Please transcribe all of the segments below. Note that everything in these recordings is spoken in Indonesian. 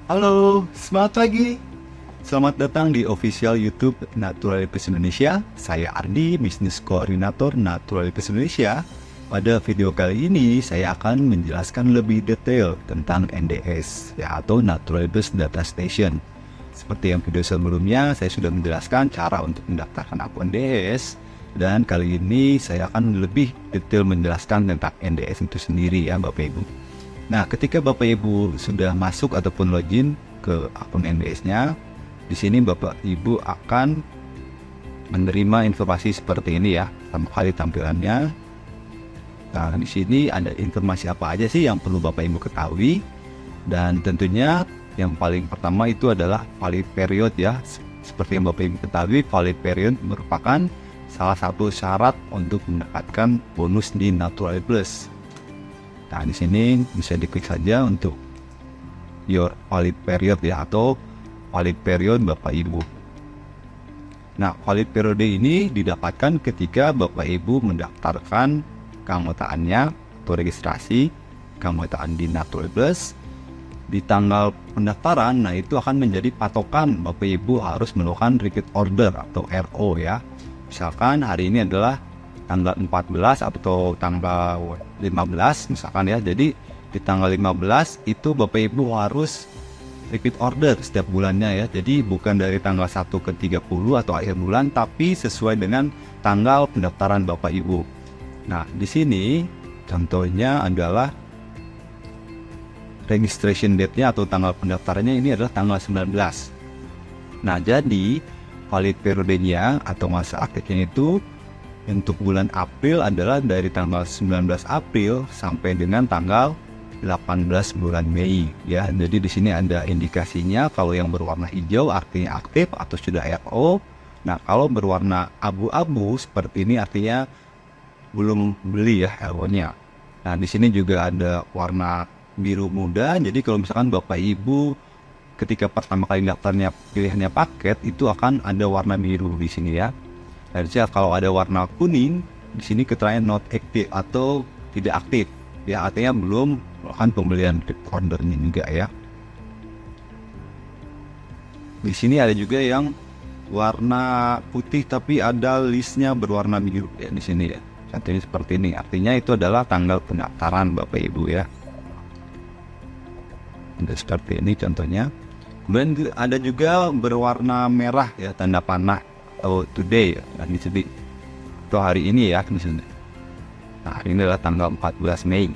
Halo, selamat pagi. Selamat datang di official YouTube Naturalitas Indonesia. Saya Ardi, Business Koordinator Naturalitas Indonesia. Pada video kali ini, saya akan menjelaskan lebih detail tentang NDS, atau Naturalitas Data Station. Seperti yang video sebelumnya, saya sudah menjelaskan cara untuk mendaftarkan akun NDS. Dan kali ini, saya akan lebih detail menjelaskan tentang NDS itu sendiri ya Bapak Ibu. Nah, ketika Bapak Ibu sudah masuk ataupun login ke akun NDS-nya, di sini Bapak Ibu akan menerima informasi seperti ini ya, pertama kali tampilannya. Nah, di sini ada informasi apa aja sih yang perlu Bapak Ibu ketahui, dan tentunya yang paling pertama itu adalah valid period ya. Seperti yang Bapak Ibu ketahui, valid period merupakan salah satu syarat untuk mendapatkan bonus di Natural Plus. Nah, di sini bisa diklik saja untuk your valid period ya, atau valid period Bapak Ibu. Nah, valid period ini didapatkan ketika Bapak Ibu mendaftarkan keanggotaannya atau registrasi keanggotaan di Natural Plus di tanggal pendaftaran. Nah, itu akan menjadi patokan Bapak Ibu harus melakukan repeat order atau RO ya. Misalkan hari ini adalah tanggal 14 atau tanggal 15 misalkan ya. Jadi di tanggal 15 itu Bapak Ibu harus repeat order setiap bulannya ya. Jadi bukan dari tanggal 1 ke 30 atau akhir bulan, tapi sesuai dengan tanggal pendaftaran Bapak Ibu. Nah, di sini contohnya adalah registration date-nya atau tanggal pendaftarannya ini adalah tanggal 19. Nah, jadi valid periodenya atau masa aktifnya itu untuk bulan April adalah dari tanggal 19 April sampai dengan tanggal 18 bulan Mei ya. Jadi di sini ada indikasinya, kalau yang berwarna hijau artinya aktif atau sudah RO. Nah, kalau berwarna abu-abu seperti ini artinya belum beli ya RO-nya. Nah, di sini juga ada warna biru muda. Jadi kalau misalkan Bapak Ibu ketika pertama kali daftarnya pilihannya paket, itu akan ada warna biru di sini ya. Harusnya kalau ada warna kuning, di sini keterangan not active atau tidak aktif. Ya, artinya belum melakukan pembelian ordernya juga ya. Di sini ada juga yang warna putih tapi ada listnya berwarna biru ya di sini ya. Contohnya seperti ini. Artinya itu adalah tanggal pendaftaran Bapak Ibu ya. Ada seperti ini contohnya. Kemudian ada juga berwarna merah ya, tanda panah atau today ya, di sini itu hari ini ya di sini. Nah, hari ini adalah tanggal 14 Mei.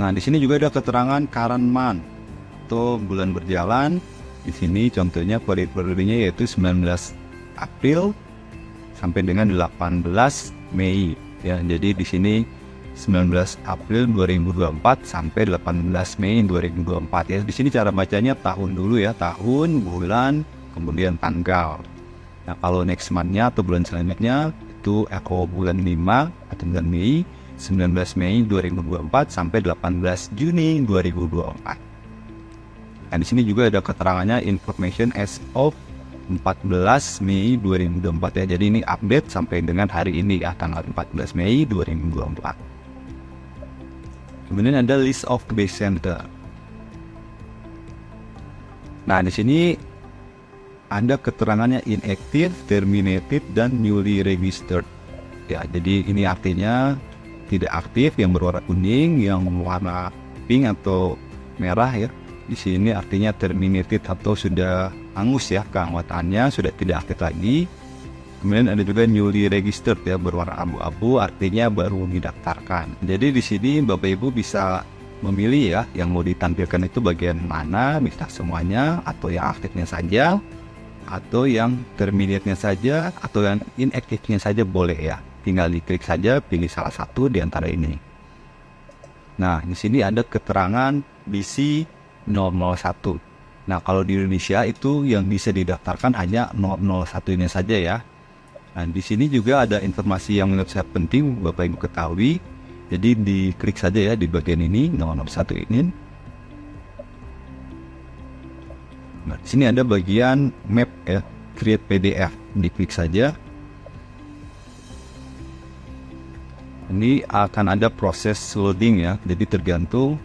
Nah, di sini juga ada keterangan current month atau bulan berjalan. Di sini contohnya periodenya yaitu 19 April sampai dengan 18 Mei ya. Jadi di sini 19 April 2024 sampai 18 Mei 2024 ya. Di sini cara bacanya tahun dulu ya, tahun, bulan, kemudian tanggal. Nah, kalau next month-nya atau bulan selanjutnya itu echo bulan 5 atau bulan Mei, 19 Mei 2024 sampai 18 Juni 2024. Nah, di sini juga ada keterangannya information as of 14 Mei 2024 ya. Jadi ini update sampai dengan hari ini ya, tanggal 14 Mei 2024. Kemudian ada list of base center. Nah, di sini ada keterangannya inactive, terminated, dan newly registered. Ya, jadi ini artinya tidak aktif yang berwarna kuning, yang warna pink atau merah ya. Di sini artinya terminated atau sudah hangus ya keanggotaannya, sudah tidak aktif lagi. Kemudian ada juga newly registered ya, berwarna abu-abu artinya baru didaftarkan. Jadi di sini Bapak Ibu bisa memilih ya yang mau ditampilkan itu bagian mana, bisa semuanya atau yang aktifnya saja atau yang terminate-nya saja atau yang inactive-nya saja boleh ya. Tinggal diklik saja pilih salah satu di antara ini. Nah, di sini ada keterangan BC 001. Nah, kalau di Indonesia itu yang bisa didaftarkan hanya 001-nya saja ya. Nah, di sini juga ada informasi yang menurut saya penting Bapak Ibu ketahui. Jadi diklik saja ya di bagian ini 001 ini. Nah, di sini ada bagian map ya, create PDF. Diklik saja. Ini akan ada proses loading ya, jadi tergantung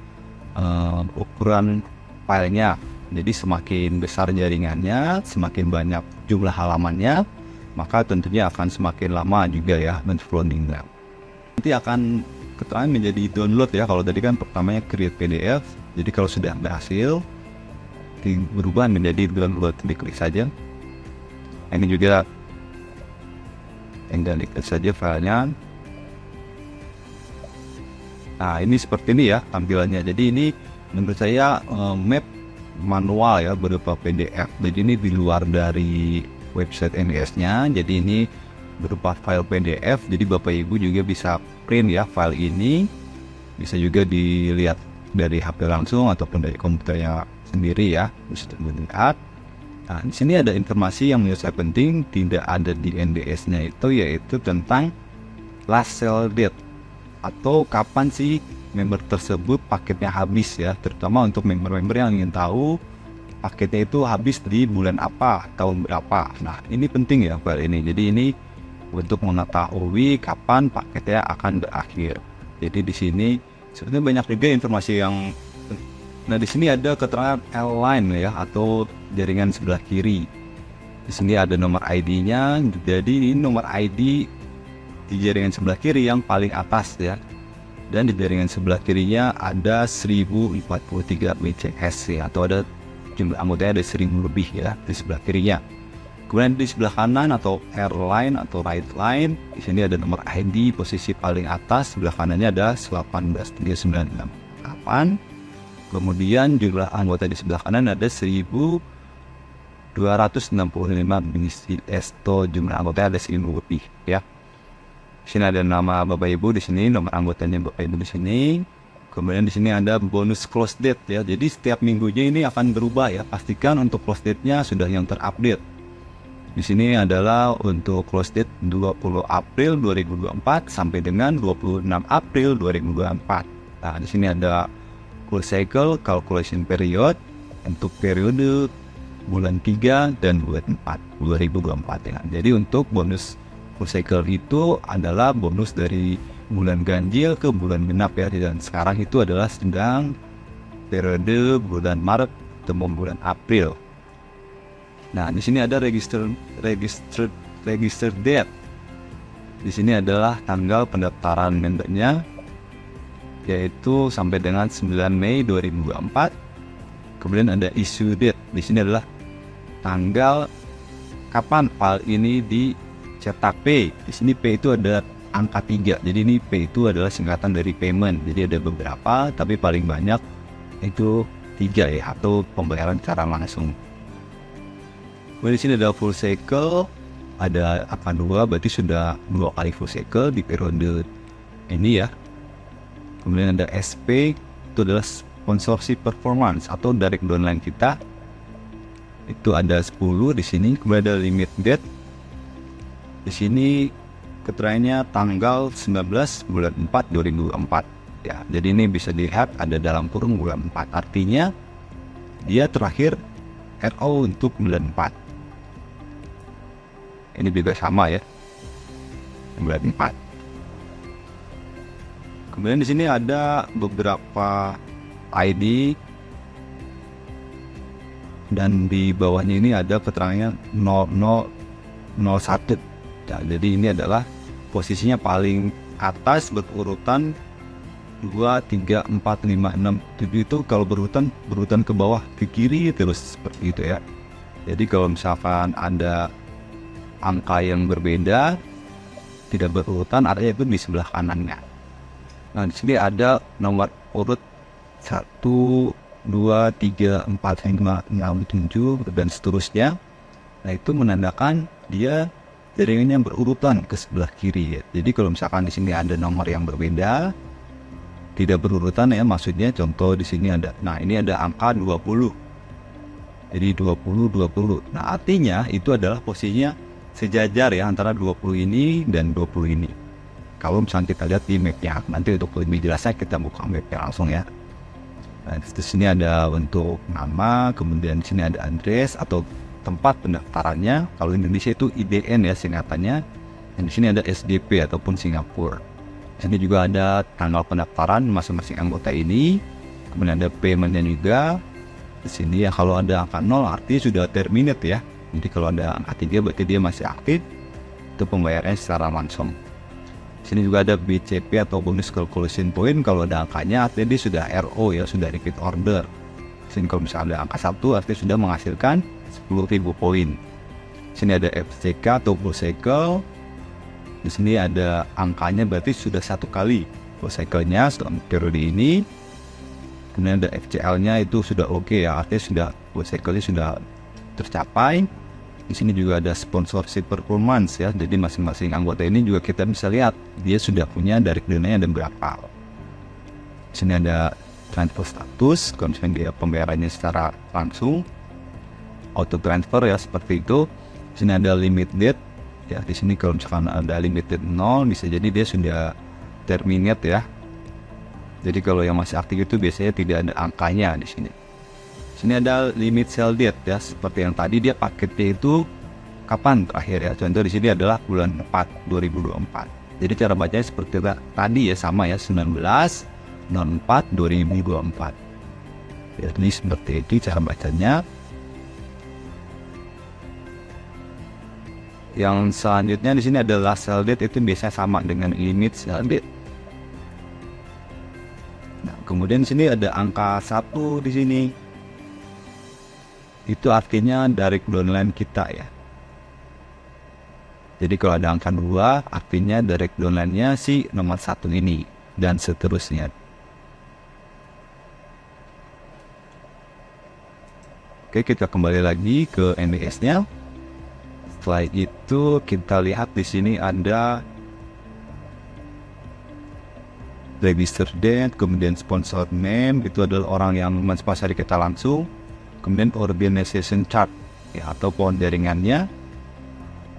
ukuran filenya. Jadi semakin besar jaringannya, semakin banyak jumlah halamannya, maka tentunya akan semakin lama juga ya untuk loadingnya. Nanti akan keterangan menjadi download ya. Kalau tadi kan pertamanya create PDF, jadi kalau sudah berhasil berubah menjadi download, diklik saja. Ini juga tinggal diklik saja filenya. Nah, ini seperti ini ya tampilannya. Jadi ini menurut saya map manual ya berupa PDF. Jadi ini di luar dari website NDS-nya. Jadi ini berupa file PDF. Jadi Bapak Ibu juga bisa print ya file ini. Bisa juga dilihat dari HP langsung ataupun dari komputernya sendiri ya. Bisa dilihat. Nah, di sini ada informasi yang menurut saya penting tidak ada di NDS-nya itu, yaitu tentang last sale date, atau kapan sih member tersebut paketnya habis ya, terutama untuk member-member yang ingin tahu paketnya itu habis di bulan apa, tahun berapa. Nah, ini penting ya file ini. Jadi ini untuk mengetahui kapan paketnya akan berakhir. Jadi di sini sebenarnya banyak juga informasi yang. Nah, di sini ada keterangan L-line ya, atau jaringan sebelah kiri. Di sini ada nomor ID-nya. Jadi ini nomor ID di jaringan sebelah kiri yang paling atas ya. Dan di jaringan sebelah kirinya ada 1043 WCS ya, atau ada jumlah anggotanya ada 1000 lebih ya di sebelah kirinya. Kemudian di sebelah kanan atau R-line atau right line, di sini ada nomor ID posisi paling atas, sebelah kanannya ada 18396. Kemudian jumlah anggota di sebelah kanan ada 1265 mengisi esto, jumlah anggotanya ada 1000 lebih ya. Di sini ada nama Bapak Ibu, di sini nomor anggotanya Bapak Ibu di sini. Kemudian di sini ada bonus close date ya. Jadi setiap minggunya ini akan berubah ya. Pastikan untuk close date-nya sudah yang terupdate. Di sini adalah untuk close date 20 April 2024 sampai dengan 26 April 2024. Nah, di sini ada full cycle calculation period untuk periode bulan 3 dan bulan 4 2024 ya. Jadi untuk bonus full cycle itu adalah bonus dari bulan ganjil ke bulan genap ya, dan sekarang itu adalah sedang periode bulan Maret atau bulan April. Nah, di sini ada register date. Di sini adalah tanggal pendaftaran membernya, yaitu sampai dengan 9 Mei 2024. Kemudian ada issue date. Di sini adalah tanggal kapan file ini dicetak. P. Di sini P itu ada angka 3. Jadi ini P itu adalah singkatan dari payment. Jadi ada beberapa, tapi paling banyak itu 3 ya, atau pembayaran secara langsung. Kemudian di sini ada full cycle, ada angka 2, berarti sudah 2 kali full cycle di periode ini ya. Kemudian ada SP, itu adalah sponsorship performance atau direct downline kita. Itu ada 10 di sini. Kemudian ada limit date. Di sini keterangannya tanggal 19 bulan 4 2024 ya. Jadi ini bisa dilihat ada dalam kurung bulan 4. Artinya dia terakhir RO untuk bulan 4. Ini juga sama ya. Bulan 4. Kemudian di sini ada beberapa ID dan di bawahnya ini ada keterangannya 0001. Ya, jadi ini adalah posisinya paling atas berurutan 2, 3, 4, 5, 6, 7 itu kalau berurutan ke bawah ke kiri terus seperti itu ya. Jadi kalau misalkan ada angka yang berbeda tidak berurutan, artinya itu di sebelah kanannya. Nah, di sini ada nomor urut 1, 2, 3, 4, 5, 6, 7 dan seterusnya. Nah, itu menandakan dia jaringannya berurutan ke sebelah kiri ya. Jadi kalau misalkan di sini ada nomor yang berbeda, tidak berurutan ya, maksudnya contoh di sini ada. Nah, ini ada angka 20. Jadi 20, 20. Nah, artinya itu adalah posisinya sejajar ya antara 20 ini dan 20 ini. Kalau misalnya kita lihat di mapnya, nanti untuk lebih jelasnya kita buka mapnya langsung ya. Nah, di sini ada untuk nama, kemudian di sini ada address atau tempat pendaftarannya. Kalau Indonesia itu IDN ya singkatannya. Dan di sini ada SDP ataupun Singapura. Di sini juga ada tanggal pendaftaran masing-masing anggota ini. Kemudian ada paymentnya juga. Di sini ya kalau ada angka 0 artinya sudah terminate ya. Jadi kalau ada angka 3 berarti dia masih aktif. Itu pembayarannya secara langsung. Di sini juga ada BCP atau bonus calculation point. Kalau ada angkanya artinya dia sudah RO ya, sudah repeat order. Di sini kalau misalnya ada angka 1 artinya sudah menghasilkan 10.000 poin. Di sini ada FCK atau full cycle. Di sini ada angkanya berarti sudah 1 kali full cycle-nya setelah periode ini. Kemudian ada FCL-nya itu sudah oke ya, artinya sudah full cycle-nya sudah tercapai. Di sini juga ada sponsorship performance ya, jadi masing-masing anggota ini juga kita bisa lihat dia sudah punya direct donanya ada berapa. Di sini ada transfer status, kalau misalnya dia pembayarannya secara langsung, auto transfer ya seperti itu. Di sini ada limit date ya, di sini kalau misalkan ada limit date 0 bisa jadi dia sudah terminate ya. Jadi kalau yang masih aktif itu biasanya tidak ada angkanya di sini. Di sini ada limit sell date ya, seperti yang tadi dia paketnya itu kapan terakhir ya. Contoh di sini adalah bulan 4 2024. Jadi cara bacanya seperti tadi ya, sama ya, 19/04/2024. Ya, ini seperti itu cara bacanya. Yang selanjutnya di sini adalah sell date, itu biasanya sama dengan limit sell date. Nah, kemudian di sini ada angka 1 di sini. Itu artinya direct downline kita ya. Jadi kalau ada angka 2 artinya direct downline-nya si nomor 1 ini dan seterusnya. Oke, kita kembali lagi ke NDS-nya. Setelah itu kita lihat di sini ada register date, kemudian sponsor name, itu adalah orang yang mensponsori kita langsung. Kemudian organization chart ya, atau pohon jaringannya.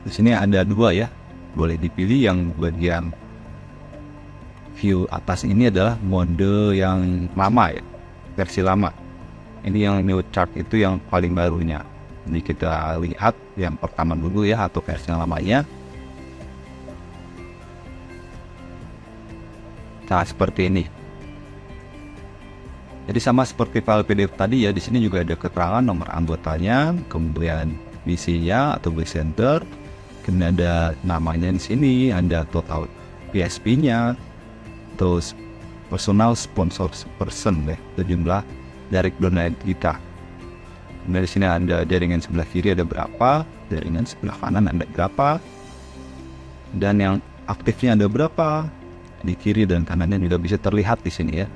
Di sini ada 2 ya, boleh dipilih. Yang bagian view atas ini adalah mode yang lama ya, versi lama. Ini yang new chart itu yang paling barunya. Jadi kita lihat yang pertama dulu ya, atau versi yang lamanya. Nah, seperti ini. Jadi sama seperti file PDF tadi ya, di sini juga ada keterangan nomor anggotanya, kemudian visinya atau base center, kemudian ada namanya di sini, ada total PSP-nya, terus personal sponsor person ya, itu jumlah direct donor kita. Kemudian di sini ada jaringan sebelah kiri ada berapa, jaringan sebelah kanan ada berapa, dan yang aktifnya ada berapa di kiri dan kanannya juga bisa terlihat di sini ya.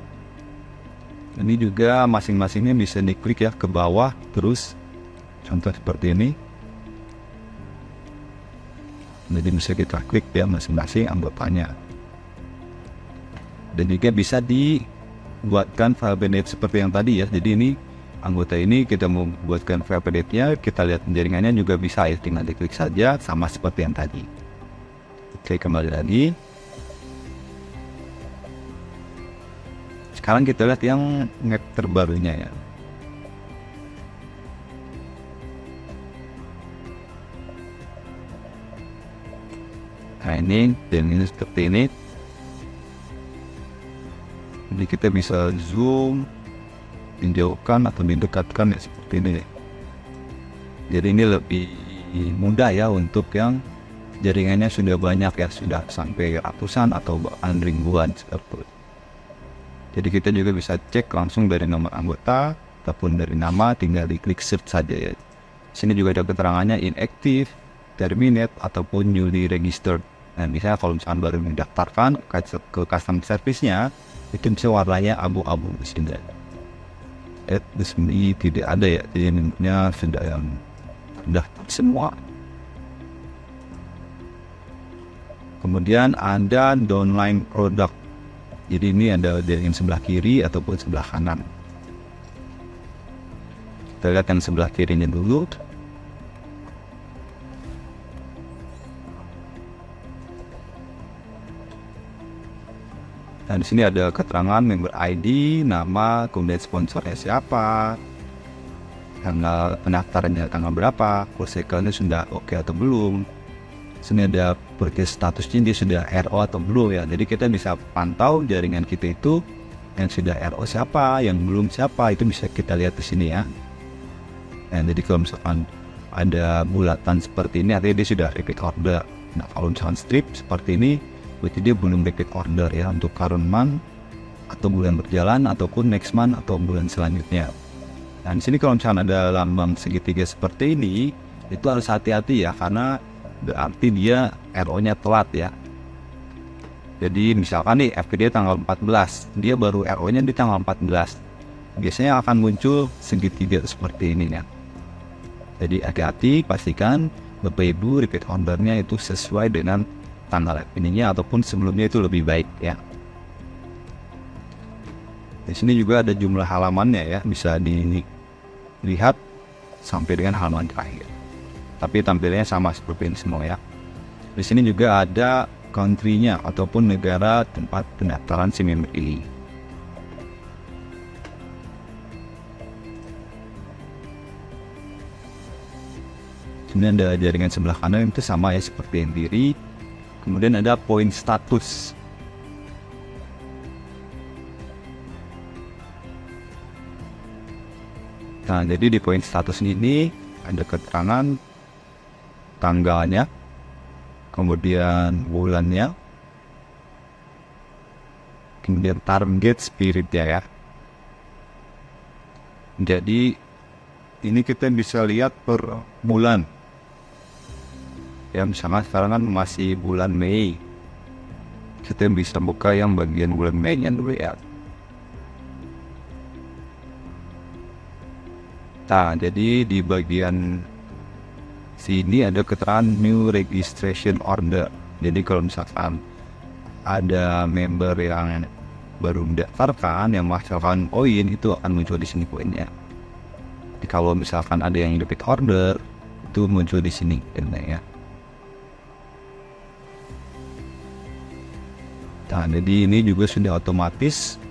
Ini juga masing-masingnya bisa diklik ya ke bawah terus, contoh seperti ini. Jadi bisa kita klik ya masing-masing anggotanya. Dan juga bisa dibuatkan file PDF seperti yang tadi ya. Jadi ini anggota ini kita mau buatkan file PDF-nya, kita lihat jaringannya juga bisa ya, tinggal diklik saja sama seperti yang tadi. Oke, kembali lagi. Sekarang kita lihat yang map terbarunya ya. Nah ini, dan ini seperti ini. Jadi kita bisa zoom, menjauhkan atau mendekatkan ya seperti ini. Jadi ini lebih mudah ya untuk yang jaringannya sudah banyak ya, sudah sampai ratusan atau bahkan ribuan seperti itu. Jadi kita juga bisa cek langsung dari nomor anggota ataupun dari nama, tinggal diklik search saja ya. Sini juga ada keterangannya inactive, terminate ataupun newly registered. Nah, misalnya kalau misalkan baru mendaftarkan ke custom service-nya, itu bisa warnanya abu-abu di sini. Di sini tidak ada ya, jadi ini sudah yang terdaftar semua. Kemudian ada downline product. Jadi ini ada dari yang sebelah kiri ataupun sebelah kanan. Kita lihat yang sebelah kirinya dulu. Nah, di sini ada keterangan member ID, nama, kemudian sponsornya siapa, tanggal pendaftarannya tanggal berapa, full cycle-nya sudah oke atau belum. Sini ada purchase statusnya, dia sudah RO atau belum ya. Jadi kita bisa pantau jaringan kita itu yang sudah RO siapa, yang belum siapa, itu bisa kita lihat di sini ya. Nah, jadi kalau misalkan ada bulatan seperti ini artinya dia sudah repeat order. Nah, kalau misalkan strip seperti ini berarti dia belum repeat order ya untuk current month atau bulan berjalan ataupun next month atau bulan selanjutnya. Nah, di sini kalau misalkan ada lambang segitiga seperti ini, itu harus hati-hati ya, karena berarti dia RO-nya telat ya. Jadi misalkan nih FPD tanggal 14, dia baru RO-nya di tanggal 14. Biasanya akan muncul segitiga seperti ini ya. Jadi hati-hati, pastikan Bapak Ibu repeat ordernya itu sesuai dengan tanggal FPD-nya ataupun sebelumnya itu lebih baik ya. Di sini juga ada jumlah halamannya ya, bisa dilihat sampai dengan halaman terakhir. Tapi tampilnya sama seperti ini semua ya. Di sini juga ada country-nya ataupun negara tempat pendaftaran si member ini. Kemudian ada jaringan sebelah kanan itu sama ya seperti yang kiri. Kemudian ada poin status. Nah, jadi di poin status ini ada keterangan tanggalnya, kemudian bulannya, kemudian target spiritnya ya. Jadi ini kita bisa lihat per bulan. Ya, misalnya sekarang kan masih bulan Mei. Kita bisa buka yang bagian bulan Mei-nya dulu ya. Nah, jadi di bagian sini ada keterangan new registration order. Jadi kalau misalkan ada member yang baru mendaftarkan yang menghasilkan poin, itu akan muncul di sini poinnya. Jadi kalau misalkan ada yang repeat order, itu muncul di sini ya. Nah, jadi ini juga sudah otomatis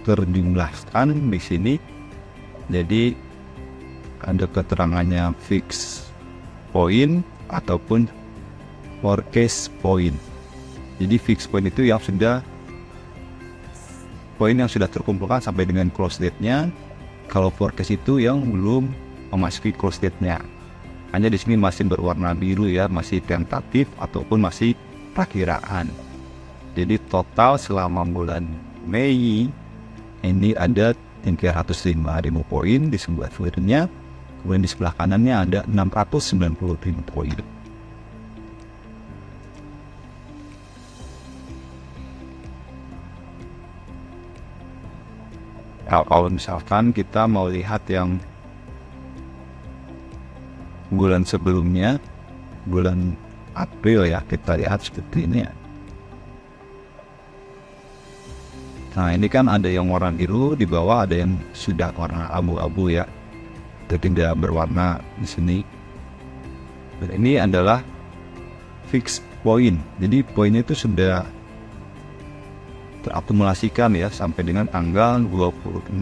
terjumlahkan di sini. Jadi ada keterangannya fix point ataupun forecast point. Jadi fix point itu yang sudah poin yang sudah terkumpulkan sampai dengan close date-nya. Kalau forecast itu yang belum memasuki close date-nya. Hanya di sini masih berwarna biru ya, masih tentatif ataupun masih perkiraan. Jadi total selama bulan Mei ini ada 305.000 poin di sebelah kirinya. Kemudian di sebelah kanannya ada 690.000 poin. Nah, kalau misalkan kita mau lihat yang bulan sebelumnya, bulan April ya, kita lihat seperti ini ya. Nah, ini kan ada yang warna biru, di bawah ada yang sudah warna abu-abu ya. Tidak berwarna di sini. Dan ini adalah fixed point. Jadi poinnya itu sudah terakumulasikan ya sampai dengan tanggal 26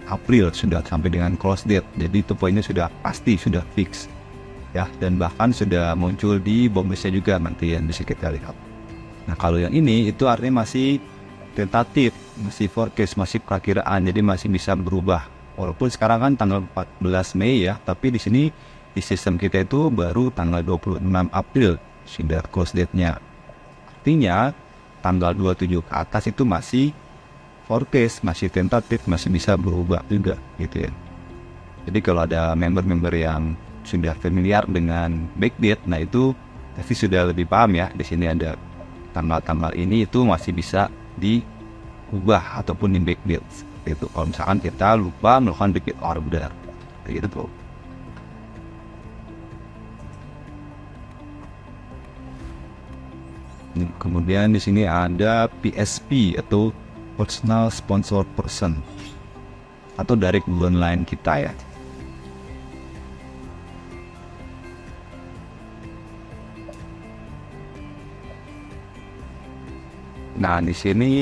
April, sudah sampai dengan close date. Jadi itu poinnya sudah pasti, sudah fix ya, dan bahkan sudah muncul di bonusnya juga nanti yang bisa kita lihat. Nah, kalau yang ini itu artinya masih tentatif, masih forecast, masih perakiraan, jadi masih bisa berubah. Walaupun sekarang kan tanggal 14 Mei ya, tapi di sini di sistem kita itu baru tanggal 26 April sudah close date-nya. Artinya tanggal 27 ke atas itu masih forecast, masih tentatif, masih bisa berubah juga gitu ya. Jadi kalau ada member-member yang sudah familiar dengan backdate, nah itu pasti sudah lebih paham ya. Di sini ada tanggal-tanggal ini itu masih bisa diubah ataupun di backdate. Itu kalau misalkan kita lupa melakukan repeat order gitu tuh. Kemudian di sini ada PSP atau personal sponsor person atau direct online kita ya. Nah, di sini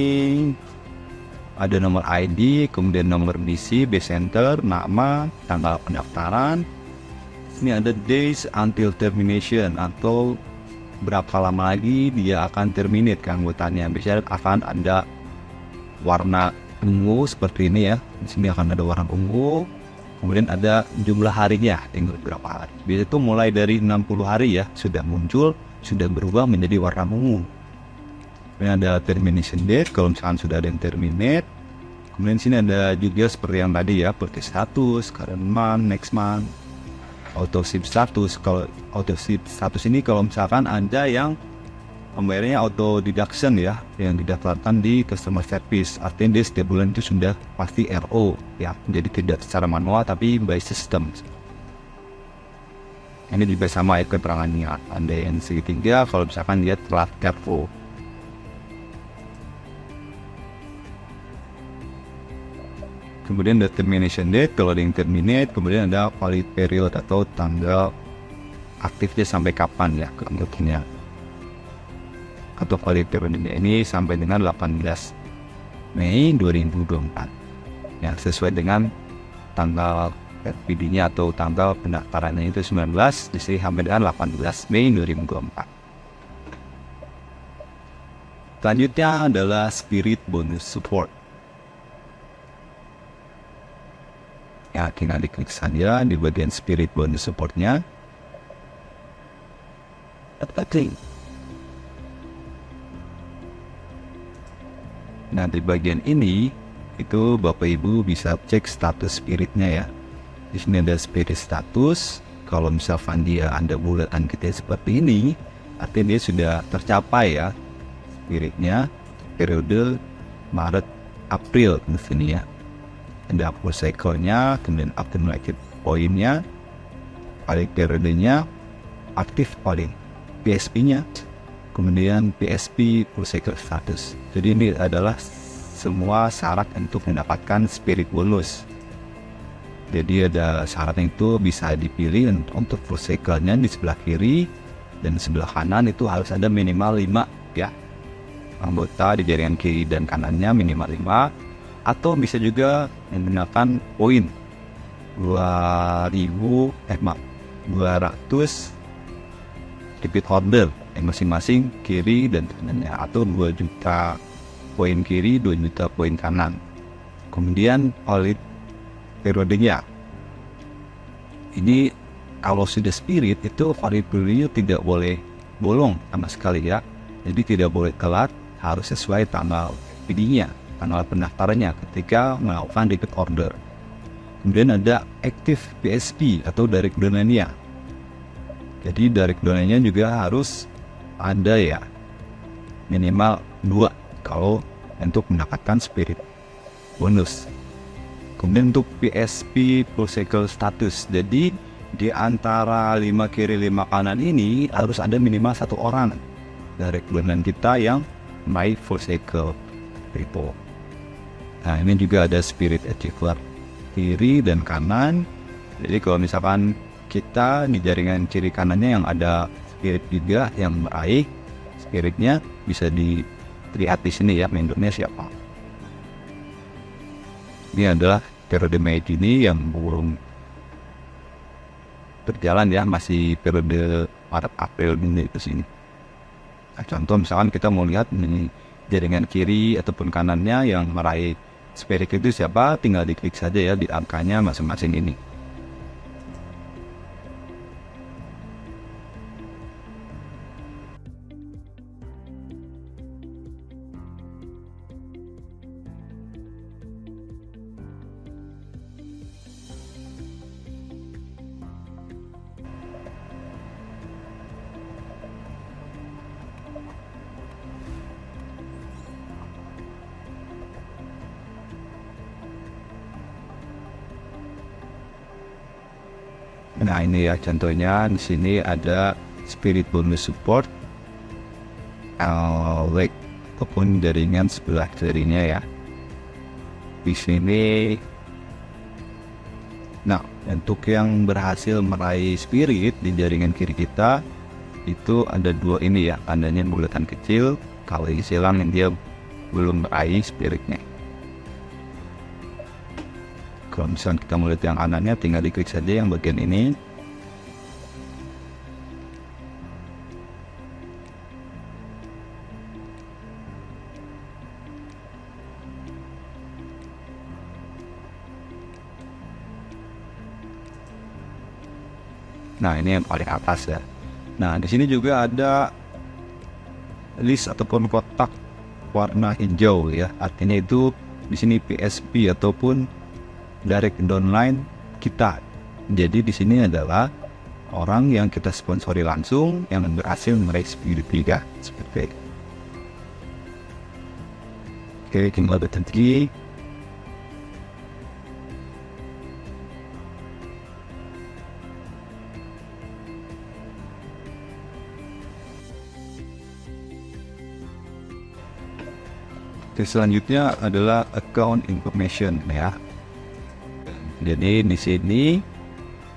ada nomor ID, kemudian nomor BC, base center, nama, tanggal pendaftaran. Ini ada days until termination atau berapa lama lagi dia akan terminate keanggotaannya. Biasanya akan ada warna ungu seperti ini ya. Di sini akan ada warna ungu. Kemudian ada jumlah harinya, tinggal berapa hari. Biasanya itu mulai dari 60 hari ya, sudah muncul, sudah berubah menjadi warna ungu. Kemudian ada termination date, kalau misalkan sudah ada yang terminate. Kemudian sini ada juga seperti yang tadi ya, purchase status, current month, next month, auto ship status. Kalau auto ship status ini kalau misalkan ada yang pembayarannya auto deduction ya, yang didaftarkan di customer service. Artinya dia setiap bulan itu sudah pasti RO ya, jadi tidak secara manual tapi by system. Ini juga sama ya keterangannya. Ada yang segitiga kalau misalkan dia telah RO. Kemudian ada termination date, kalau ada yang terminate. Kemudian ada valid period atau tanggal aktifnya sampai kapan ya keanggotaannya, atau valid periodnya ini sampai dengan 18 Mei 2024 yang sesuai dengan tanggal RPD-nya atau tanggal pendaftarannya itu 19, di sini sampai dengan 18 Mei 2024. Selanjutnya adalah Spirit Bonus Support. Ya, tinggal diklik saja di bagian Spirit Bonus Support-nya. Nah, di bagian ini itu Bapak Ibu bisa cek status spiritnya ya. Di sini ada spirit status. Kalau misalkan dia ada bulatan gede seperti ini, artinya dia sudah tercapai ya spiritnya periode Maret April di sini ya. Ada full cycle-nya, kemudian accumulated poinnya, valid periodenya, aktif poin, PSP-nya, kemudian PSP full cycle status. Jadi ini adalah semua syarat untuk mendapatkan spirit bonus. Jadi ada syarat itu bisa dipilih untuk full cycle-nya di sebelah kiri, dan sebelah kanan itu harus ada minimal 5 ya. Anggota di jaringan kiri dan kanannya minimal 5, atau bisa juga menggunakan poin 200 repeat order masing-masing kiri dan kanannya, atau 2 juta poin kiri, 2 juta poin kanan. Kemudian valid periodenya ini kalau sudah spirit itu valid periodenya tidak boleh bolong sama sekali ya. Jadi tidak boleh telat, harus sesuai tanggal PD-nya, tanggal pendaftarannya ketika melakukan repeat order. Kemudian ada active PSP atau direct donor-nya. Jadi direct donor-nya juga harus ada ya, minimal 2 kalau untuk mendapatkan spirit bonus. Kemudian untuk PSP full cycle status, jadi di antara 5 kiri 5 kanan ini harus ada minimal 1 orang direct donor kita yang meraih full cycle repo. Nah, ini juga ada spirit achiever kiri dan kanan. Jadi kalau misalkan kita di jaringan kiri kanannya yang ada spirit juga yang meraih spiritnya, bisa dilihat di sini ya membernya siapa. Ini adalah periode Mei ini yang belum berjalan ya, masih periode Maret April ini itu sini. Nah, contoh misalkan kita mau lihat ini jaringan kiri ataupun kanannya yang meraih spirit itu siapa, tinggal diklik saja ya di angkanya masing-masing ini. Nah, ini ya contohnya di sini ada spirit bonus support leg ataupun jaringan sebelah kirinya ya. Di sini, nah untuk yang berhasil meraih spirit di jaringan kiri kita itu ada 2 ini ya, tandanya bulatan kecil. Kalau silang yang dia belum meraih spiritnya. Kalau misalnya kita mau lihat yang kanannya, tinggal diklik saja yang bagian ini. Nah, ini yang paling atas ya. Nah, di sini juga ada list ataupun kotak warna hijau ya. Artinya itu di sini PSP ataupun direct downline kita. Jadi di sini adalah orang yang kita sponsori langsung yang berhasil meraih speed 3 seperti itu. Oke, tinggal berhenti. Selanjutnya adalah account information ya. Jadi di sini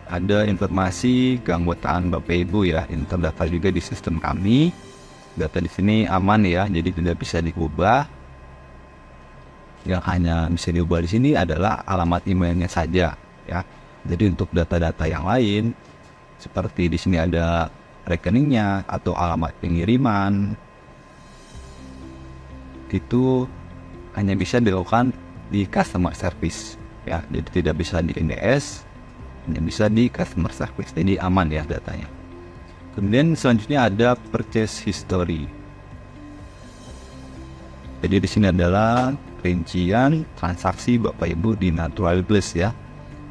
ada informasi keanggotaan Bapak Ibu ya, yang terdaftar juga di sistem kami. Data di sini aman ya, jadi tidak bisa diubah. Yang hanya bisa diubah di sini adalah alamat emailnya saja ya. Jadi untuk data-data yang lain seperti di sini ada rekeningnya atau alamat pengiriman itu hanya bisa dilakukan di customer service ya. Jadi tidak bisa di NDS, hanya bisa di customer service. Jadi aman ya datanya. Kemudian selanjutnya ada purchase history. Jadi di sini adalah rincian transaksi Bapak Ibu di Natural Bliss ya.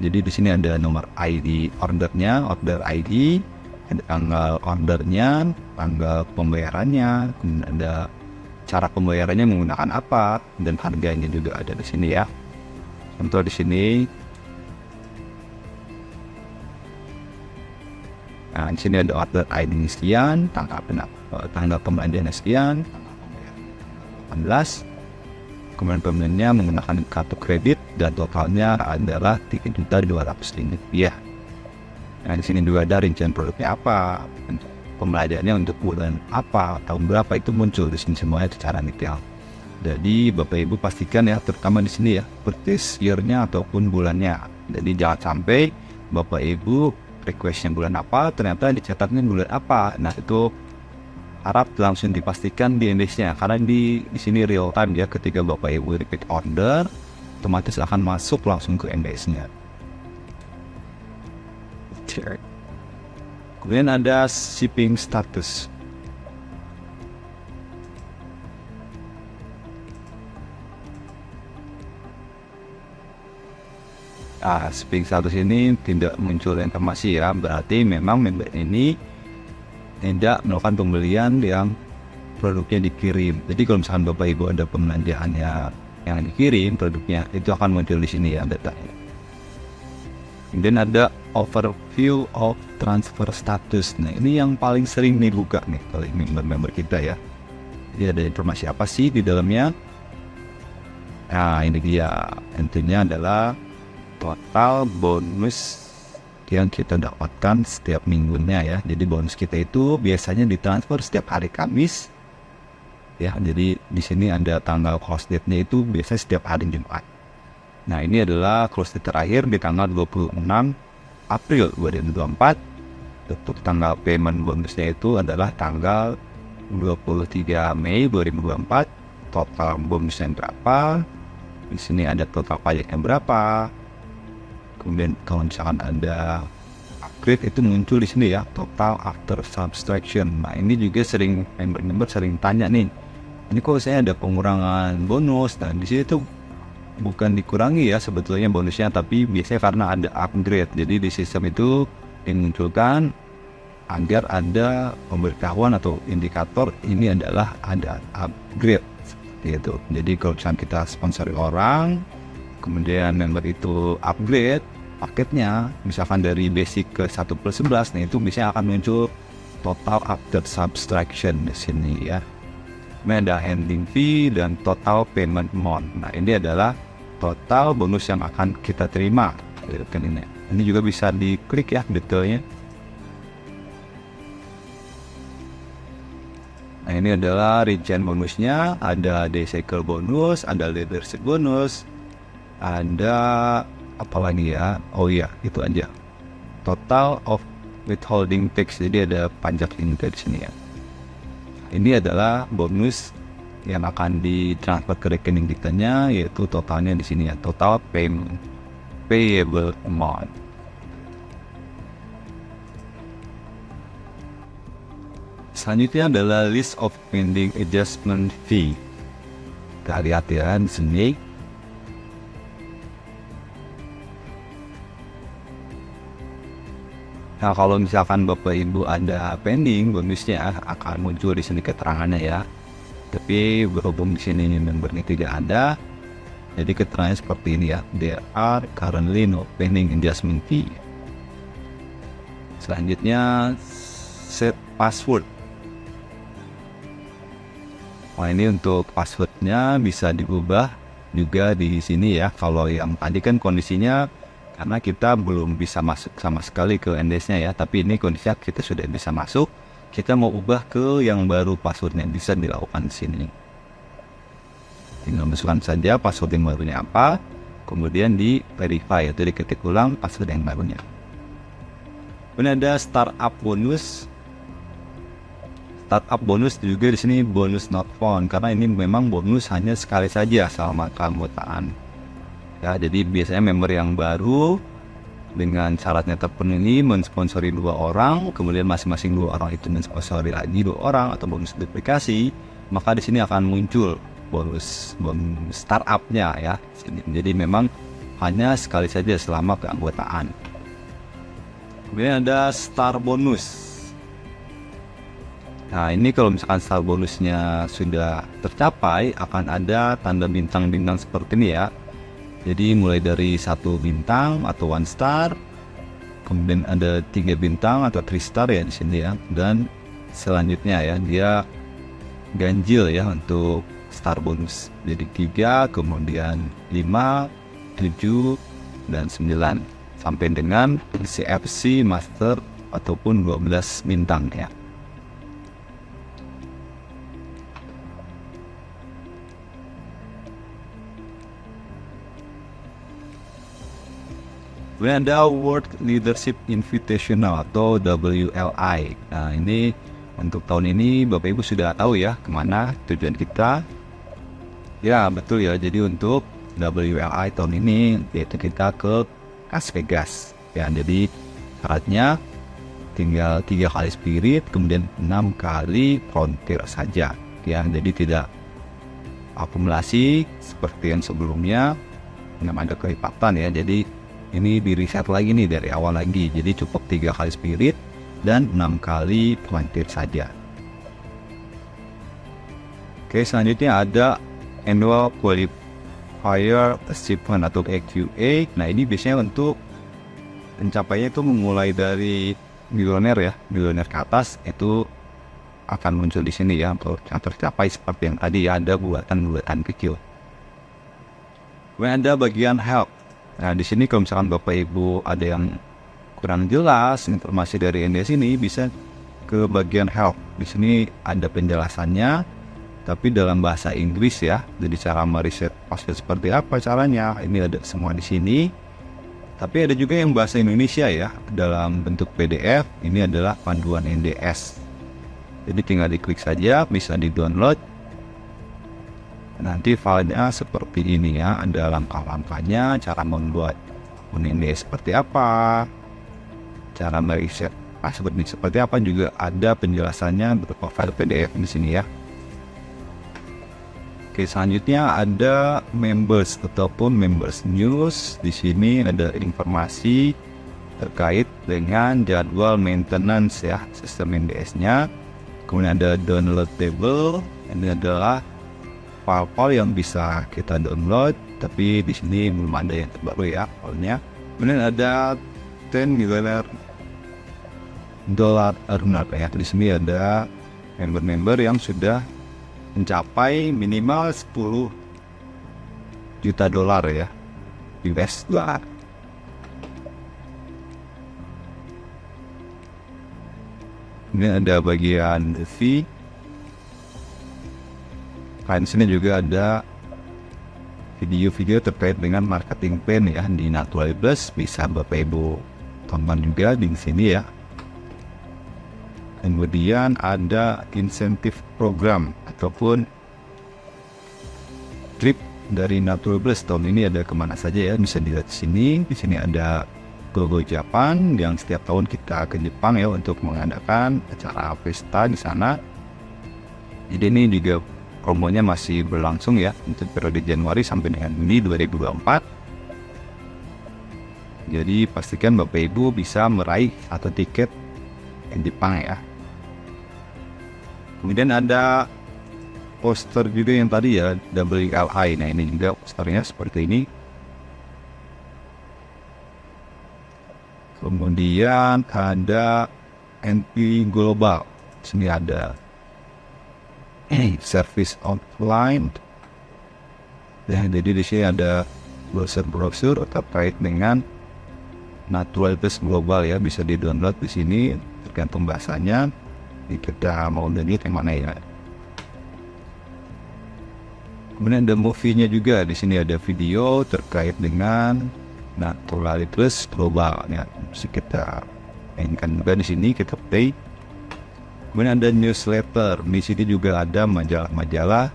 Jadi di sini ada nomor ID ordernya, order ID, ada tanggal ordernya, tanggal pembayarannya, kemudian ada cara pembayarannya menggunakan apa, dan harganya juga ada di sini ya. Contoh di sini. Nah, di sini ada order ID sekian, tanggal pembelanjaan sekian, 18. Kemudian pembeliannya menggunakan kartu kredit dan totalnya adalah Rp3.200.000. Nah, di sini juga ada rincian produknya apa, pembelanjaannya untuk bulan apa, tahun berapa, itu muncul di sini semuanya secara detail. Jadi Bapak Ibu pastikan ya, terutama di sini ya, purchase year-nya ataupun bulannya. Jadi jangan sampai Bapak Ibu request-nya bulan apa, ternyata dicatatnya bulan apa. Nah, itu harap langsung dipastikan di indeksnya, karena di sini real time ya, ketika Bapak Ibu repeat order otomatis akan masuk langsung ke indeksnya. Kemudian ada shipping status. Shipping status ini tidak muncul informasi ya, berarti memang member ini tidak melakukan pembelian yang produknya dikirim. Jadi kalau misalkan Bapak Ibu ada pembelanjaannya yang dikirim produknya, itu akan muncul di sini ya datanya. Kemudian ada overview of transfer status. Nah, ini yang paling sering dibuka nih oleh member-member kita ya. Jadi ada informasi apa sih di dalamnya? Nah, ini dia. Intinya adalah total bonus yang kita dapatkan setiap minggunya ya. Jadi bonus kita itu biasanya ditransfer setiap hari Kamis ya. Jadi di sini ada tanggal close date-nya itu biasanya setiap hari Jumat. Nah, ini adalah close date terakhir di tanggal 26 April 2024. Untuk tanggal payment bonusnya itu adalah tanggal 23 Mei 2024. Total bonusnya berapa? Di sini ada total pajaknya berapa. Kemudian kalau misalkan ada upgrade itu muncul di sini ya, total after subtraction. Nah, ini juga sering member-member sering tanya nih, ini kok saya ada pengurangan bonus. Nah, di sini tuh bukan dikurangi ya sebetulnya bonusnya, tapi biasanya karena ada upgrade. Jadi di sistem itu dimunculkan agar ada pemberitahuan atau indikator ini adalah ada upgrade seperti itu. Jadi kalau misalkan kita sponsori orang, kemudian member itu upgrade paketnya, misalkan dari basic ke 1+11, nah itu biasanya akan muncul total after subtraction di sini ya. Kemudian ada handling fee dan total payment amount. Nah, ini adalah total bonus yang akan kita terima. Ini juga bisa diklik ya detailnya. Nah, ini adalah rincian bonusnya. Ada day cycle bonus, ada leadership bonus, ada apa lagi ya? Oh iya, itu aja. Total of withholding tax, jadi ada pajak ini di sini ya. Ini adalah bonus yang akan ditransfer ke rekening kitanya, yaitu totalnya di sini ya, total payable amount. Selanjutnya adalah list of pending adjustment fee. Kita lihat ya di sini. Nah, kalau misalkan Bapak Ibu ada pending, bonusnya akan muncul di sini keterangannya ya. Tapi berhubung di sini membernya tidak ada, jadi keterangannya seperti ini ya. There are currently no pending adjustment fee. Selanjutnya set password. Nah, ini untuk passwordnya bisa diubah juga di sini ya. Kalau yang tadi kan kondisinya karena kita belum bisa masuk sama sekali ke NDS-nya ya, tapi ini kondisinya kita sudah bisa masuk. Kita mau ubah ke yang baru passwordnya, bisa dilakukan di sini. Tinggal masukkan saja password yang barunya apa, kemudian di verify atau diketik ulang password yang barunya. Kemudian ada startup bonus. Startup bonus juga di sini bonus not found, karena ini memang bonus hanya sekali saja selama keanggotaan. Ya, jadi biasanya member yang baru dengan syaratnya terpenuhi mensponsori 2 orang, kemudian masing-masing 2 orang itu mensponsori lagi 2 orang atau bonus duplikasi, maka di sini akan muncul bonus startupnya ya. Jadi memang hanya sekali saja selama keanggotaan. Kemudian ada star bonus. Nah, ini kalau misalkan star bonusnya sudah tercapai, akan ada tanda bintang-bintang seperti ini ya. Jadi mulai dari 1 bintang atau 1 star, kemudian ada 3 bintang atau 3 star ya di sini ya, dan selanjutnya ya dia ganjil ya untuk star bonus. Jadi 3, kemudian 5, 7, dan 9 sampai dengan CFC Master ataupun 12 bintang ya. Kemudian ada World Leadership Invitational atau WLI. Nah, ini untuk tahun ini Bapak Ibu sudah tahu ya kemana tujuan kita. Ya betul ya, jadi untuk WLI tahun ini yaitu kita ke Las Vegas. Ya, jadi syaratnya tinggal 3 kali spirit, kemudian 6 kali frontier saja. Ya, jadi tidak akumulasi seperti yang sebelumnya, memang ada kelipatan ya. Jadi ini di reset lagi nih dari awal lagi. Jadi cukup 3 kali spirit dan 6 kali frontier saja. Oke, selanjutnya ada Annual Qualifier Achievement atau AQA. Nah, ini biasanya untuk pencapaiannya itu memulai dari milioner ya, milioner ke atas itu akan muncul di sini ya. Untuk yang tercapai seperti yang tadi ya, ada buatan-buatan kecil. Kemudian ada bagian help. Nah, di sini kalau misalkan Bapak Ibu ada yang kurang jelas informasi dari NDS ini, bisa ke bagian help. Di sini ada penjelasannya, tapi dalam bahasa Inggris ya. Jadi cara meriset password seperti apa caranya, ini ada semua di sini. Tapi ada juga yang bahasa Indonesia ya, dalam bentuk PDF. Ini adalah panduan NDS. Jadi tinggal diklik saja, bisa di-download. Nanti filenya seperti ini ya, ada langkah-langkahnya, cara membuat NDS seperti apa, cara meriset password ini seperti apa, juga ada penjelasannya berupa file PDF di sini ya. Oke, selanjutnya ada members ataupun members news. Di sini ada informasi terkait dengan jadwal maintenance ya, sistem NDS-nya. Kemudian ada downloadable, ini adalah file-file yang bisa kita download, tapi di sini belum ada yang terbaru ya filenya. Kemudian ada 10 million dollar earner ya. Di sini ada member-member yang sudah mencapai minimal 10 juta dolar ya, US dollar. Ini ada bagian fee. Di sini juga ada video-video terkait dengan marketing plan ya di Natural Plus, bisa Bapak Ibu tonton juga di sini ya. Kemudian ada insentif program ataupun trip dari Natural Plus tahun ini ada kemana saja ya, bisa dilihat di sini. Di sini ada Gogo Japan yang setiap tahun kita ke Jepang ya untuk mengadakan acara pesta di sana. Jadi ini juga promonya masih berlangsung ya untuk periode Januari sampai dengan Juni 2024. Jadi pastikan Bapak Ibu bisa meraih satu tiket ke Jepang ya. Kemudian ada poster juga yang tadi ya, WLI. Nah ini juga posternya seperti ini. Kemudian ada NP Global. Sini ada service online. Dan jadi di sini ada brosur-brosur terkait dengan Naturalitas Global ya, bisa di-download di sini tergantung bahasanya. Kita mau download yang mana ya. Kemudian ada movie-nya juga. Di sini ada video terkait dengan Naturalitas Global ya. Bisa kita mainkan juga di sini, kita play. Kemudian ada newsletter. Di sini juga ada majalah-majalah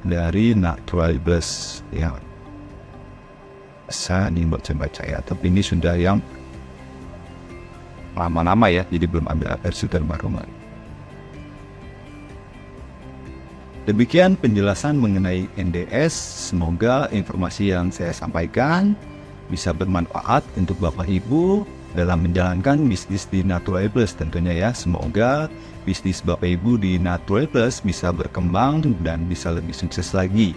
dari Naturalitas ya. Bisa dibaca-baca ya. Tapi ini sudah yang lama-lama ya, jadi belum ada versi terbaru lagi. Demikian penjelasan mengenai NDS. Semoga informasi yang saya sampaikan bisa bermanfaat untuk Bapak Ibu dalam menjalankan bisnis di Naturalitas tentunya ya. Semoga bisnis Bapak Ibu di Naturalitas bisa berkembang dan bisa lebih sukses lagi.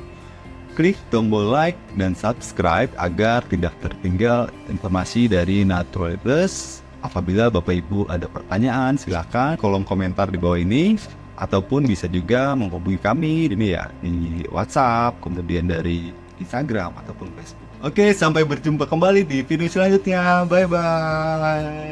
Klik tombol like dan subscribe agar tidak tertinggal informasi dari Naturalitas. Apabila Bapak Ibu ada pertanyaan, silakan kolom komentar di bawah ini. Ataupun bisa juga menghubungi kami ini ya, di WhatsApp, kemudian dari Instagram ataupun Facebook. Oke, sampai berjumpa kembali di video selanjutnya. Bye-bye.